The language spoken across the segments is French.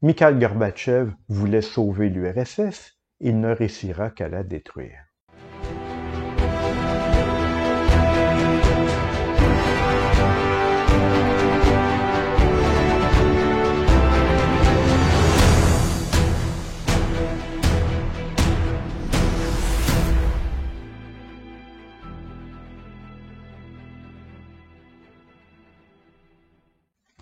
Mikhail Gorbatchev voulait sauver l'URSS, il ne réussira qu'à la détruire.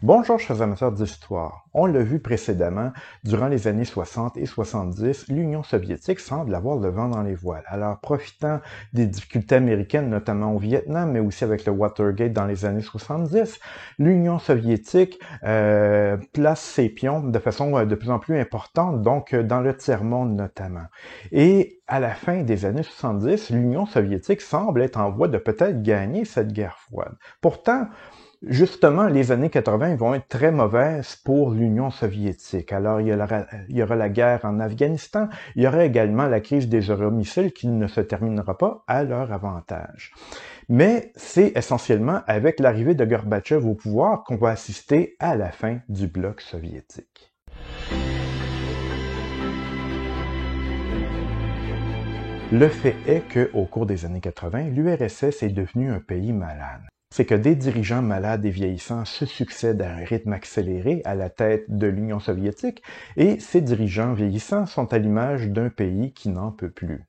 Bonjour chers amateurs d'histoire. On l'a vu précédemment, durant les années 60 et 70, l'Union soviétique semble avoir le vent dans les voiles. Alors, profitant des difficultés américaines, notamment au Vietnam, mais aussi avec le Watergate dans les années 70, l'Union soviétique place ses pions de façon de plus en plus importante, donc dans le tiers-monde notamment. Et à la fin des années 70, l'Union soviétique semble être en voie de peut-être gagner cette guerre froide. Pourtant, justement, les années 80 vont être très mauvaises pour l'Union soviétique. Alors, il y aura la guerre en Afghanistan, il y aura également la crise des euromissiles qui ne se terminera pas à leur avantage. Mais c'est essentiellement avec l'arrivée de Gorbatchev au pouvoir qu'on va assister à la fin du bloc soviétique. Le fait est qu'au cours des années 80, l'URSS est devenu un pays malade. C'est que des dirigeants malades et vieillissants se succèdent à un rythme accéléré à la tête de l'Union soviétique et ces dirigeants vieillissants sont à l'image d'un pays qui n'en peut plus.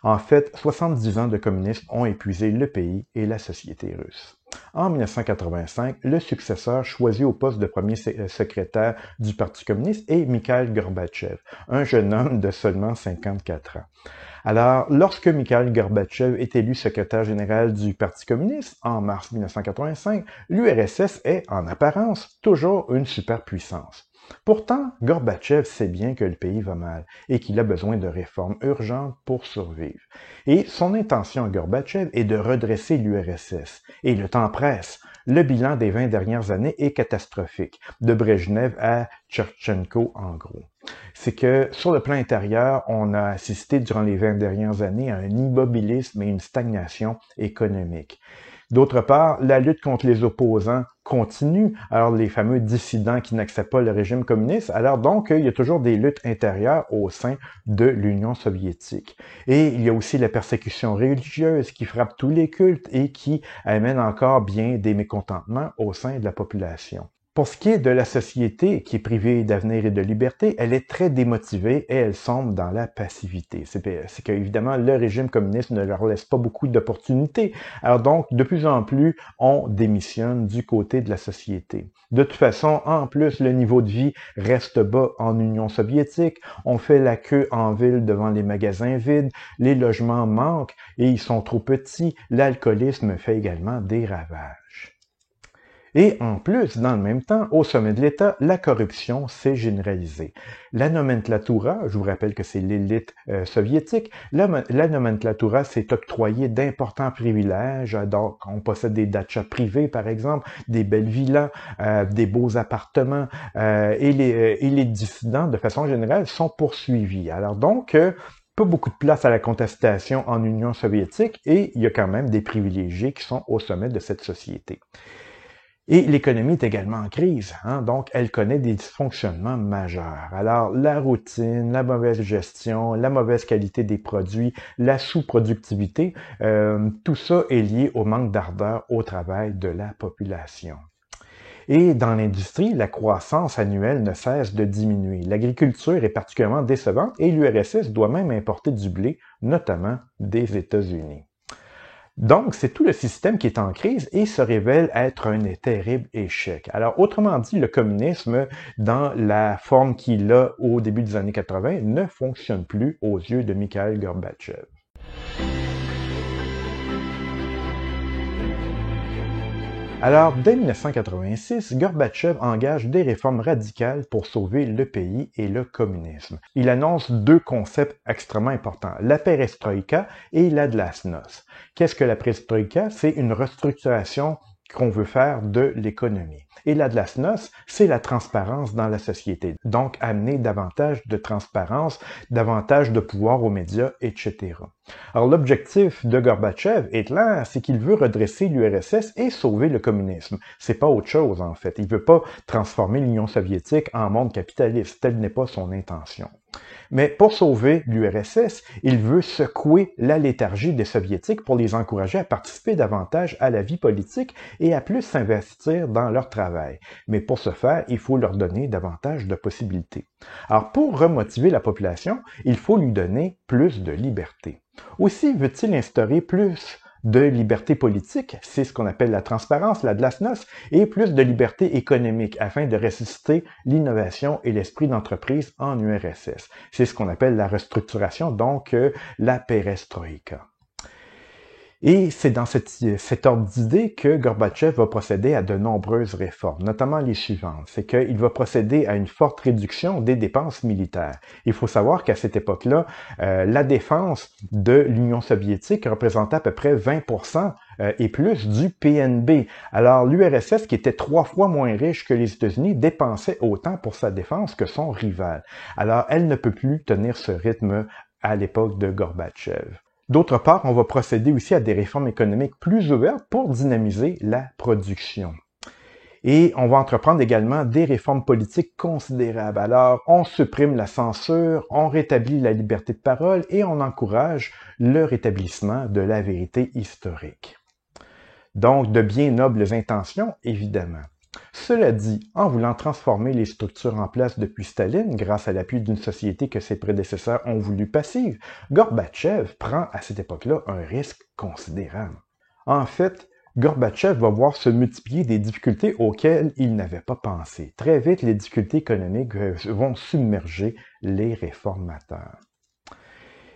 En fait, 70 ans de communisme ont épuisé le pays et la société russe. En 1985, le successeur choisi au poste de premier secrétaire du Parti communiste est Mikhail Gorbatchev, un jeune homme de seulement 54 ans. Alors, lorsque Mikhail Gorbatchev est élu secrétaire général du Parti communiste en mars 1985, l'URSS est, en apparence, toujours une superpuissance. Pourtant, Gorbatchev sait bien que le pays va mal et qu'il a besoin de réformes urgentes pour survivre. Et son intention à Gorbatchev est de redresser l'URSS. Et le temps presse. Le bilan des 20 dernières années est catastrophique, de Brejnev à Tchertchenko en gros. C'est que sur le plan intérieur, on a assisté durant les 20 dernières années à un immobilisme et une stagnation économique. D'autre part, la lutte contre les opposants continue, alors les fameux dissidents qui n'acceptent pas le régime communiste, alors donc il y a toujours des luttes intérieures au sein de l'Union soviétique. Et il y a aussi la persécution religieuse qui frappe tous les cultes et qui amène encore bien des mécontentements au sein de la population. Pour ce qui est de la société qui est privée d'avenir et de liberté, elle est très démotivée et elle sombre dans la passivité. C'est qu'évidemment, le régime communiste ne leur laisse pas beaucoup d'opportunités. Alors donc, de plus en plus, on démissionne du côté de la société. De toute façon, en plus, le niveau de vie reste bas en Union soviétique. On fait la queue en ville devant les magasins vides. Les logements manquent et ils sont trop petits. L'alcoolisme fait également des ravages. Et en plus, dans le même temps, au sommet de l'État, la corruption s'est généralisée. La nomenclatura, je vous rappelle que c'est l'élite soviétique, la nomenclatura s'est octroyée d'importants privilèges. Donc, on possède des dachas privés, par exemple, des belles villas, des beaux appartements, et les dissidents, de façon générale, sont poursuivis. Alors donc, pas beaucoup de place à la contestation en Union soviétique et il y a quand même des privilégiés qui sont au sommet de cette société. Et l'économie est également en crise, donc elle connaît des dysfonctionnements majeurs. Alors la routine, la mauvaise gestion, la mauvaise qualité des produits, la sous-productivité, tout ça est lié au manque d'ardeur au travail de la population. Et dans l'industrie, la croissance annuelle ne cesse de diminuer. L'agriculture est particulièrement décevante et l'URSS doit même importer du blé, notamment des États-Unis. Donc, c'est tout le système qui est en crise et se révèle être un terrible échec. Alors, autrement dit, le communisme, dans la forme qu'il a au début des années 80, ne fonctionne plus aux yeux de Mikhail Gorbatchev. Alors, dès 1986, Gorbatchev engage des réformes radicales pour sauver le pays et le communisme. Il annonce deux concepts extrêmement importants, la perestroïka et la glasnost. Qu'est-ce que la perestroïka? C'est une restructuration qu'on veut faire de l'économie. Et la glasnost, c'est la transparence dans la société. Donc, amener davantage de transparence, davantage de pouvoir aux médias, etc. Alors, l'objectif de Gorbatchev est clair, c'est qu'il veut redresser l'URSS et sauver le communisme. C'est pas autre chose, en fait. Il veut pas transformer l'Union soviétique en monde capitaliste. Telle n'est pas son intention. Mais pour sauver l'URSS, il veut secouer la léthargie des Soviétiques pour les encourager à participer davantage à la vie politique et à plus s'investir dans leur travail. Mais pour ce faire, il faut leur donner davantage de possibilités. Alors pour remotiver la population, il faut lui donner plus de liberté. Aussi veut-il instaurer plus de liberté politique, c'est ce qu'on appelle la transparence, la glasnost, et plus de liberté économique afin de ressusciter l'innovation et l'esprit d'entreprise en URSS. C'est ce qu'on appelle la restructuration, donc la perestroïka. Et c'est dans cet ordre d'idée que Gorbatchev va procéder à de nombreuses réformes, notamment les suivantes. C'est qu'il va procéder à une forte réduction des dépenses militaires. Il faut savoir qu'à cette époque-là, la défense de l'Union soviétique représentait à peu près 20% et plus du PNB. Alors l'URSS, qui était 3 fois moins riche que les États-Unis, dépensait autant pour sa défense que son rival. Alors elle ne peut plus tenir ce rythme à l'époque de Gorbatchev. D'autre part, on va procéder aussi à des réformes économiques plus ouvertes pour dynamiser la production. Et on va entreprendre également des réformes politiques considérables. Alors, on supprime la censure, on rétablit la liberté de parole et on encourage le rétablissement de la vérité historique. Donc, de bien nobles intentions, évidemment. Cela dit, en voulant transformer les structures en place depuis Staline, grâce à l'appui d'une société que ses prédécesseurs ont voulu passive, Gorbatchev prend à cette époque-là un risque considérable. En fait, Gorbatchev va voir se multiplier des difficultés auxquelles il n'avait pas pensé. Très vite, les difficultés économiques vont submerger les réformateurs.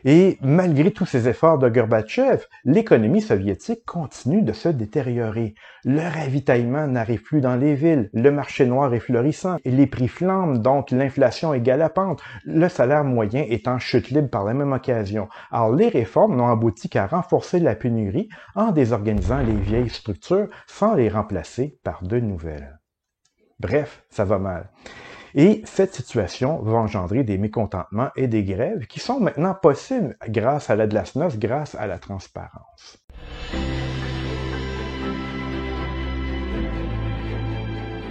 Et malgré tous ces efforts de Gorbatchev, l'économie soviétique continue de se détériorer. Le ravitaillement n'arrive plus dans les villes, le marché noir est florissant, et les prix flambent, donc l'inflation est galopante, le salaire moyen est en chute libre par la même occasion. Alors les réformes n'ont abouti qu'à renforcer la pénurie en désorganisant les vieilles structures sans les remplacer par de nouvelles. Bref, ça va mal. Et cette situation va engendrer des mécontentements et des grèves qui sont maintenant possibles grâce à la glasnost, grâce à la transparence.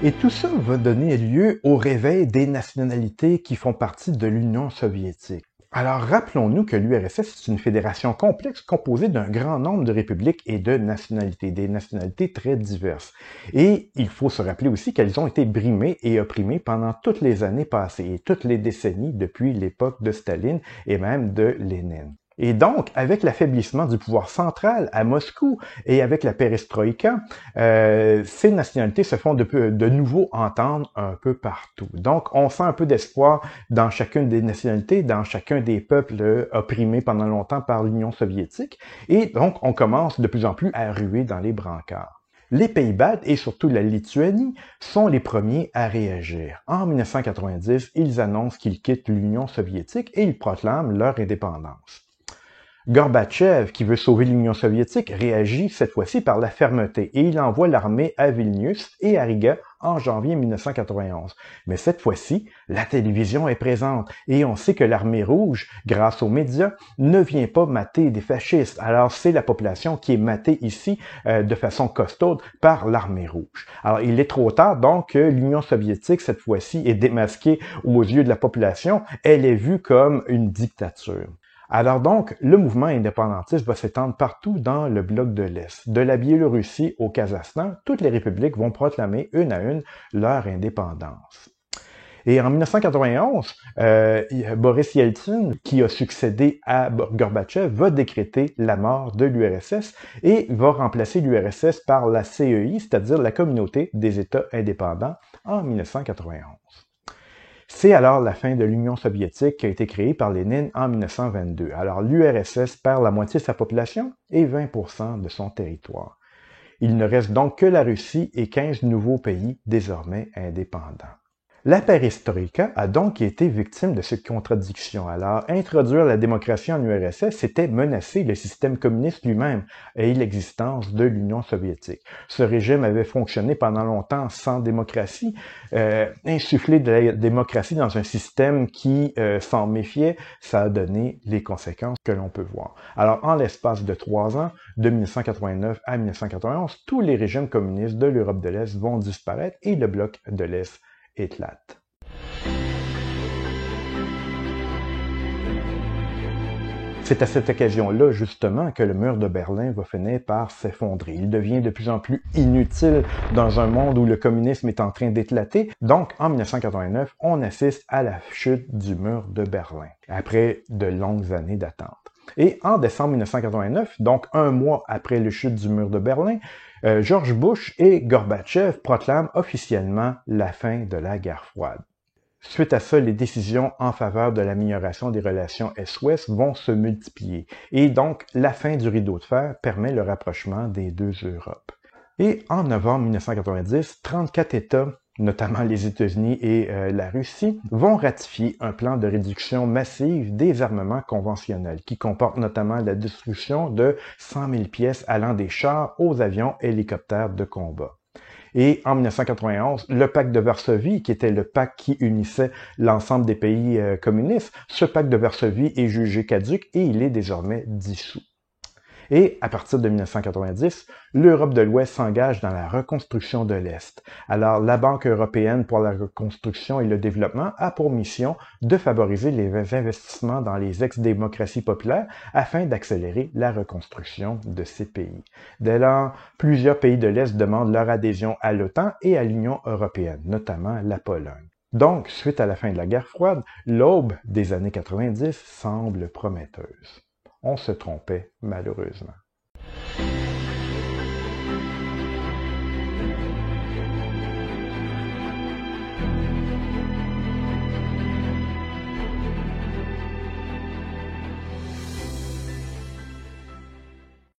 Et tout ça va donner lieu au réveil des nationalités qui font partie de l'Union soviétique. Alors, rappelons-nous que l'URSS est une fédération complexe composée d'un grand nombre de républiques et de nationalités, des nationalités très diverses. Et il faut se rappeler aussi qu'elles ont été brimées et opprimées pendant toutes les années passées et toutes les décennies depuis l'époque de Staline et même de Lénine. Et donc, avec l'affaiblissement du pouvoir central à Moscou et avec la perestroïka, ces nationalités se font de nouveau entendre un peu partout. Donc, on sent un peu d'espoir dans chacune des nationalités, dans chacun des peuples opprimés pendant longtemps par l'Union soviétique. Et donc, on commence de plus en plus à ruer dans les brancards. Les Pays-Bas et surtout la Lituanie sont les premiers à réagir. En 1990, ils annoncent qu'ils quittent l'Union soviétique et ils proclament leur indépendance. Gorbatchev, qui veut sauver l'Union soviétique, réagit cette fois-ci par la fermeté et il envoie l'armée à Vilnius et à Riga en janvier 1991. Mais cette fois-ci, la télévision est présente et on sait que l'armée rouge, grâce aux médias, ne vient pas mater des fascistes. Alors c'est la population qui est matée ici de façon costaude par l'armée rouge. Alors il est trop tard, donc l'Union soviétique, cette fois-ci, est démasquée aux yeux de la population. Elle est vue comme une dictature. Alors donc, le mouvement indépendantiste va s'étendre partout dans le bloc de l'Est. De la Biélorussie au Kazakhstan, toutes les républiques vont proclamer une à une leur indépendance. Et en 1991, Boris Yeltsin, qui a succédé à Gorbatchev, va décréter la mort de l'URSS et va remplacer l'URSS par la CEI, c'est-à-dire la Communauté des États indépendants, en 1991. C'est alors la fin de l'Union soviétique qui a été créée par Lénine en 1922. Alors l'URSS perd la moitié de sa population et 20% de son territoire. Il ne reste donc que la Russie et 15 nouveaux pays désormais indépendants. La perestroïka a donc été victime de cette contradiction. Alors, introduire la démocratie en URSS, c'était menacer le système communiste lui-même et l'existence de l'Union soviétique. Ce régime avait fonctionné pendant longtemps sans démocratie. Insuffler de la démocratie dans un système qui s'en méfiait, ça a donné les conséquences que l'on peut voir. Alors, en l'espace de 3 ans, de 1989 à 1991, tous les régimes communistes de l'Europe de l'Est vont disparaître et le bloc de l'Est éclate. C'est à cette occasion-là, justement, que le mur de Berlin va finir par s'effondrer. Il devient de plus en plus inutile dans un monde où le communisme est en train d'éclater. Donc, en 1989, on assiste à la chute du mur de Berlin, après de longues années d'attente. Et en décembre 1989, donc un mois après la chute du mur de Berlin, George Bush et Gorbatchev proclament officiellement la fin de la guerre froide. Suite à ça, les décisions en faveur de l'amélioration des relations Est-Ouest vont se multiplier. Et donc, la fin du rideau de fer permet le rapprochement des deux Europes. Et en novembre 1990, 34 États, notamment les États-Unis et la Russie, vont ratifier un plan de réduction massive des armements conventionnels, qui comporte notamment la destruction de 100 000 pièces allant des chars aux avions et hélicoptères de combat. Et en 1991, le pacte de Varsovie, qui était le pacte qui unissait l'ensemble des pays communistes, ce pacte de Varsovie est jugé caduc et il est désormais dissous. Et à partir de 1990, l'Europe de l'Ouest s'engage dans la reconstruction de l'Est. Alors, la Banque européenne pour la reconstruction et le développement a pour mission de favoriser les investissements dans les ex-démocraties populaires afin d'accélérer la reconstruction de ces pays. Dès lors, plusieurs pays de l'Est demandent leur adhésion à l'OTAN et à l'Union européenne, notamment la Pologne. Donc, suite à la fin de la guerre froide, l'aube des années 90 semble prometteuse. On se trompait malheureusement.